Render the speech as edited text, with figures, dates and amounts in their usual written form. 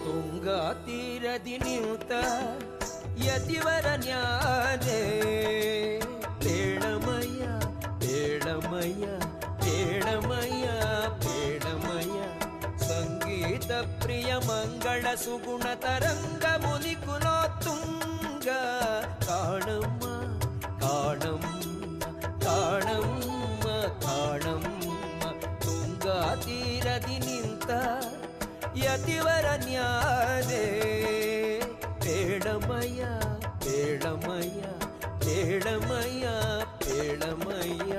ತುಂಗಾ ತೀರದಿ ನಿಂತ ಯತಿವರ ನ್ಯಾರೆ ಬೇಡಮಯ್ಯ ಬೇಡಮಯ್ಯ ಬೇಡಮಯ್ಯ ಬೇಡಮಯ್ಯ ಸಂಗೀತ ಪ್ರಿಯ ಮಂಗಳ ಸುಗುಣ ತರಂಗ ಮುನಿ ಕುಲೋತ್ತುಂಗ ಕಾಣಮ್ಮ ಕಾಣಮ್ಮ ಕಾಣಮ್ಮ ಕಾಣಮ್ಮ ತುಂಗಾ ತೀರದಿ ನಿಂತ ಯತಿವರ ನ್ಯಾರೆ ಬೇಡಮಯ್ಯ ಬೇಡಮಯ್ಯ ಬೇಡಮಯ್ಯ ಬೇಡಮಯ್ಯ